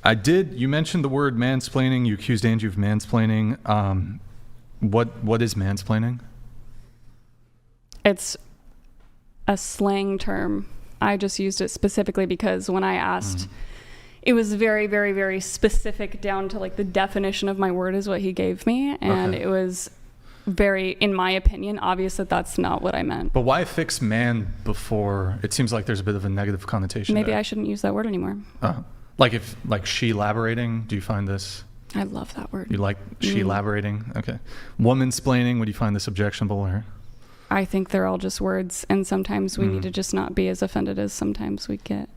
You mentioned the word mansplaining. You accused Angie of mansplaining. What is mansplaining? It's a slang term. I just used it specifically because when I asked, it was very, very, very specific down to like the definition of my word is what he gave me. And it was very, in my opinion, obvious that that's not what I meant. But why fix man before? It seems like there's a bit of a negative connotation. Maybe there. I shouldn't use that word anymore. Like she elaborating, do you find this? I love that word. You like she elaborating? Okay. Woman-splaining, would you find this objectionable? Or? I think they're all just words, and sometimes we need to just not be as offended as sometimes we get.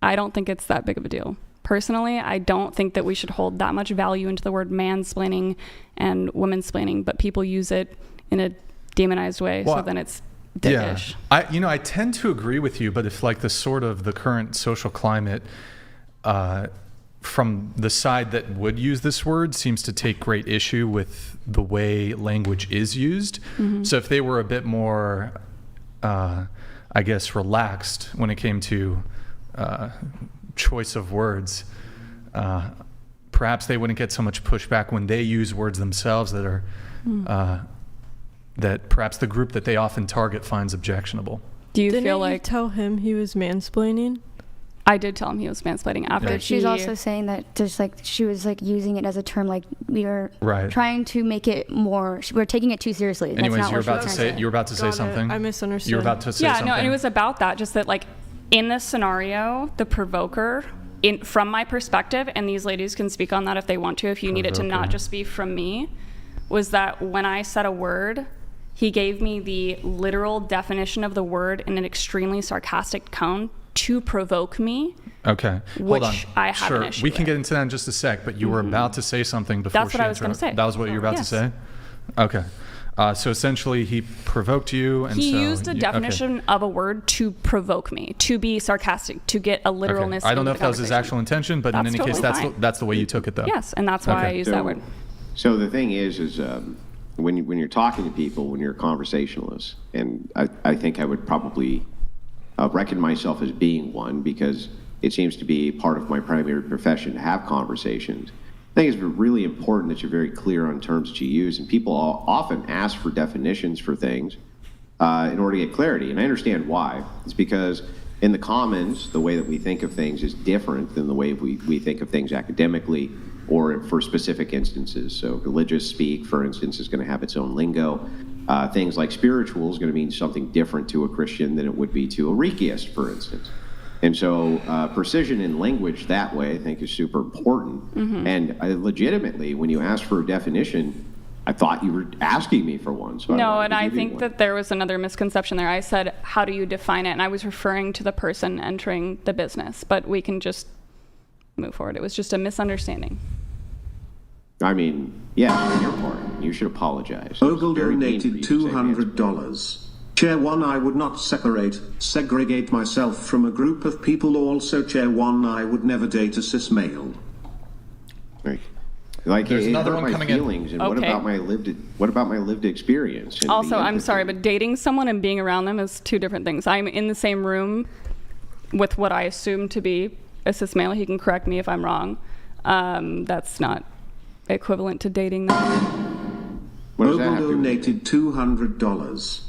I don't think it's that big of a deal. Personally, I don't think that we should hold that much value into the word mansplaining and womansplaining, but people use it in a demonized way, so then it's dickish. Yeah. I tend to agree with you, but if like the current social climate from the side that would use this word seems to take great issue with the way language is used. So if they were a bit more, I guess, relaxed when it came to choice of words, perhaps they wouldn't get so much pushback when they use words themselves that are that perhaps the group that they often target finds objectionable. Do you Didn't feel you like tell him he was mansplaining? I did tell him he was mansplaining after But she's also saying that just like she was like using it as a term, like we were trying to make it more, we're taking it too seriously. Anyways, That's not you were about to say something. I misunderstood. You were about to say something. Yeah, no, and it was about that, just that like in this scenario, the provoker, from my perspective, and these ladies can speak on that if they want to, if you need it to not just be from me, was that when I said a word, he gave me the literal definition of the word in an extremely sarcastic tone to provoke me. Okay, which hold on. I have an issue we can with. get into that in just a sec, but you were about to say something before That's what I was going to say. That was what you were about to say? Okay. So essentially, he provoked you, and he used a definition of a word to provoke me, to be sarcastic, to get a literalness. I don't know if that was his actual intention, but in any case, that's the way you took it, though. Yes, and that's why I used that word. So the thing is when you're talking to people, when you're a conversationalist, and I think I would probably reckon myself as being one because it seems to be part of my primary profession to have conversations. I think it's really important that you're very clear on terms that you use, and people often ask for definitions for things in order to get clarity, and I understand why. It's because in the commons, the way that we think of things is different than the way we think of things academically or for specific instances. So religious speak, for instance, is going to have its own lingo. Things like spiritual is going to mean something different to a Christian than it would be to a Reikiist, for instance. And so precision in language that way, I think, is super important. And legitimately, when you ask for a definition, I thought you were asking me for one. So no, and I think that there was another misconception there. I said, how do you define it? And I was referring to the person entering the business, but we can just move forward. It was just a misunderstanding. I mean, yeah, on your part. You should apologize. Ogle donated $200. Chair 1, I would not segregate myself from a group of people. Also, Chair 1, I would never date a cis male. Right. Like, there's another one my coming feelings, in. And what about my lived experience? And also, I'm sorry, but dating someone and being around them is two different things. I'm in the same room with what I assume to be a cis male. He can correct me if I'm wrong. That's not equivalent to dating them. Ogle donated $200.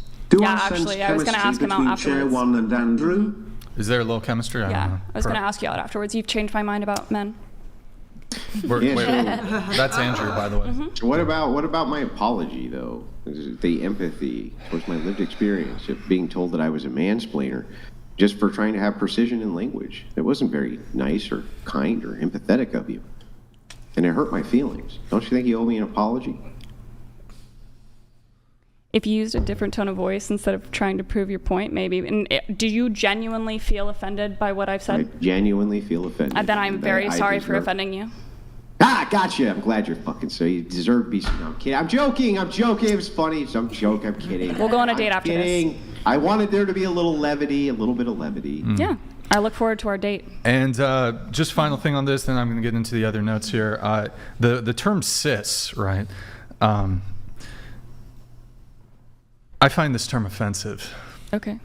Actually, I was going to ask him out afterwards. Chair 1 and Andrew? Is there a little chemistry? I was going to ask you out afterwards. You've changed my mind about men. Wait, that's Andrew, by the way. So what about my apology, though? The empathy towards my lived experience of being told that I was a mansplainer just for trying to have precision in language. It wasn't very nice or kind or empathetic of you. And it hurt my feelings. Don't you think you owe me an apology? If you used a different tone of voice instead of trying to prove your point, maybe. And do you genuinely feel offended by what I've said? I genuinely feel offended. And then I'm very sorry for offending you. Gotcha. I'm glad you're fucking so. You deserve to be. No, I'm kidding. I'm joking. It was funny. I'm joking. I'm kidding. We'll go on a date after this. I wanted there to be a little bit of levity. Yeah. I look forward to our date. And just final thing on this, then I'm going to get into the other notes here. The term cis, right? I find this term offensive. Okay.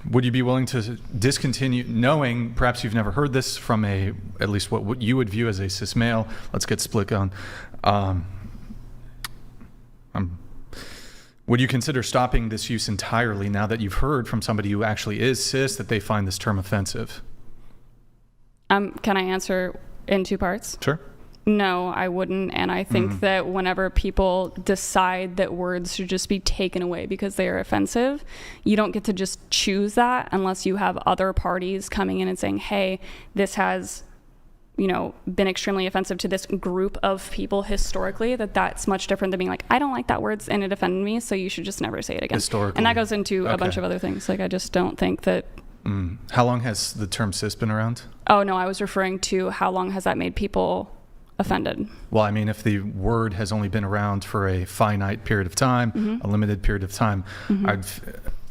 would you be willing to discontinue, knowing perhaps you've never heard this from at least what you would view as a cis male? Let's get split going. Would you consider stopping this use entirely now that you've heard from somebody who actually is cis that they find this term offensive? Can I answer in two parts? Sure. No, I wouldn't. And I think that whenever people decide that words should just be taken away because they are offensive, you don't get to just choose that unless you have other parties coming in and saying, hey, this has, been extremely offensive to this group of people historically, that's much different than being like, I don't like that word and it offended me, so you should just never say it again. Historically. And that goes into a bunch of other things. Like, I just don't think that. How long has the term cis been around? Oh, no, I was referring to how long has that made people offended. Well, I mean, if the word has only been around for a finite period of time, a limited period of time,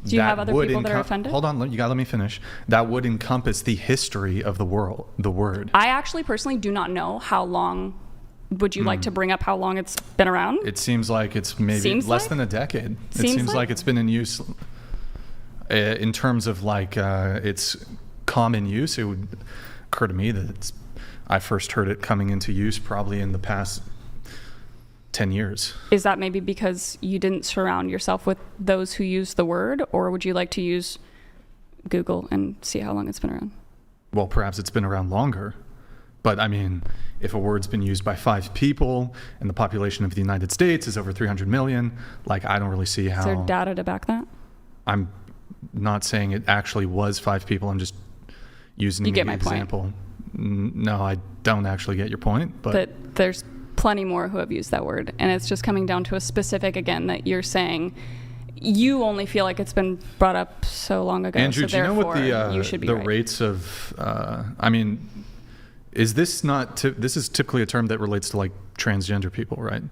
do you have other people that are offended? Hold on, you gotta let me finish. That would encompass the history of the word. I actually personally do not know how long. Would you like to bring up how long it's been around? It seems like it's maybe less than a decade. It seems like it's been in use in terms of like its common use. It would occur to me that I first heard it coming into use probably in the past 10 years. Is that maybe because you didn't surround yourself with those who use the word, or would you like to use Google and see how long it's been around? Well, perhaps it's been around longer. But I mean, if a word's been used by 5 people and the population of the United States is over 300 million, like, I don't really see how. Is there data to back that? I'm not saying it actually was 5 people. I'm just using an example. Point. No, I don't actually get your point. But there's plenty more who have used that word. And it's just coming down to a specific, again, that you're saying you only feel like it's been brought up so long ago. Andrew, so do you know what you should be the right. rates of, is this not, this is typically a term that relates to like transgender people, right?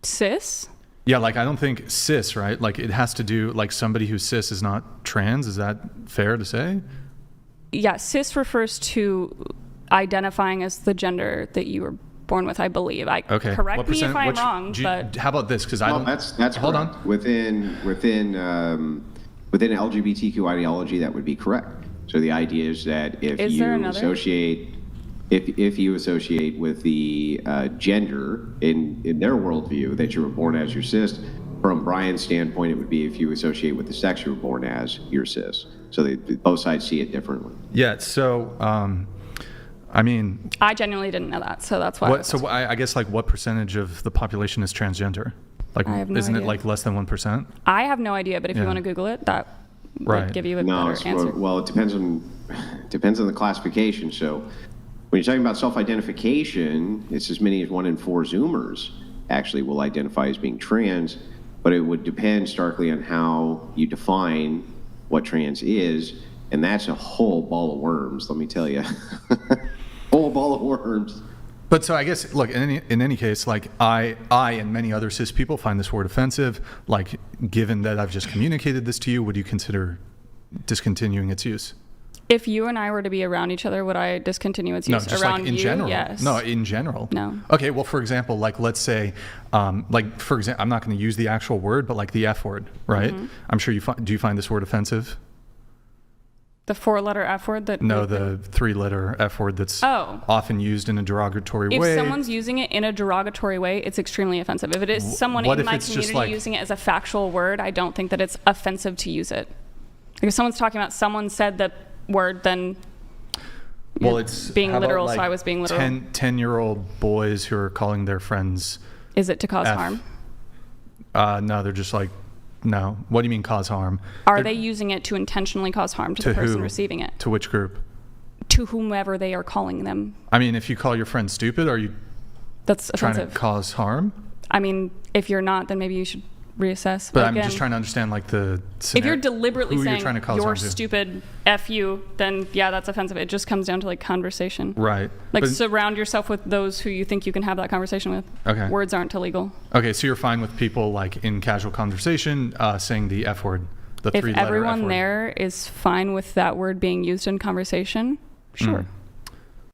Cis? Yeah, like I don't think cis, right? Like it has to do, like somebody who's cis is not trans. Is that fair to say? Yeah, cis refers to identifying as the gender that you were born with, I believe. Okay. Correct me if I'm wrong, but how about this? Because I don't. That's hold correct. on. Within LGBTQ ideology, that would be correct. So the idea is that if you associate with the gender in their worldview that you were born as, you're cis. From Brian's standpoint, it would be if you associate with the sex you were born as, you're cis. So both sides see it differently. Yeah. So, I mean, I genuinely didn't know that, so that's why. I guess like what percentage of the population is transgender? Like, I have no isn't idea. it like less than 1%? I have no idea, but if you want to Google it, that would give you a better answer. Well, it depends on the classification. So when you're talking about self-identification, it's as many as 1 in 4 Zoomers actually will identify as being trans, but it would depend starkly on how you define what trans is, and that's a whole ball of worms, let me tell you. Whole ball of worms. But so I guess, look, in any case, like I and many other cis people find this word offensive. Like, given that I've just communicated this to you, would you consider discontinuing its use? If you and I were to be around each other, would I discontinue its use? Just around like in general. Yes. No, in general. No. Okay, well, for example, like let's say, I'm not going to use the actual word, but like the F word, right? Mm-hmm. I'm sure do you find this word offensive? The 4-letter F word that? No, the 3-letter F word that's often used in a derogatory way. If someone's using it in a derogatory way, it's extremely offensive. If it is someone in my community using it as a factual word, I don't think that it's offensive to use it. Like if someone's talking about someone said the word, then it's being literal, so I was being literal. 10-year-old boys who are calling their friends Is it to cause harm? No, they're just like, no. What do you mean cause harm? Are they using it to intentionally cause harm to the person receiving it? To which group? To whomever they are calling them. I mean, if you call your friend stupid, are you trying to cause harm? I mean, if you're not, then maybe you should reassess. But I'm just trying to understand like the scenario. If you're deliberately saying you're to. stupid, F you, then yeah, that's offensive. It just comes down to like conversation. Right. Like surround yourself with those who you think you can have that conversation with. Okay. Words aren't illegal. Okay, so you're fine with people like in casual conversation saying the F word, the 3-letter F word. If everyone there is fine with that word being used in conversation, sure.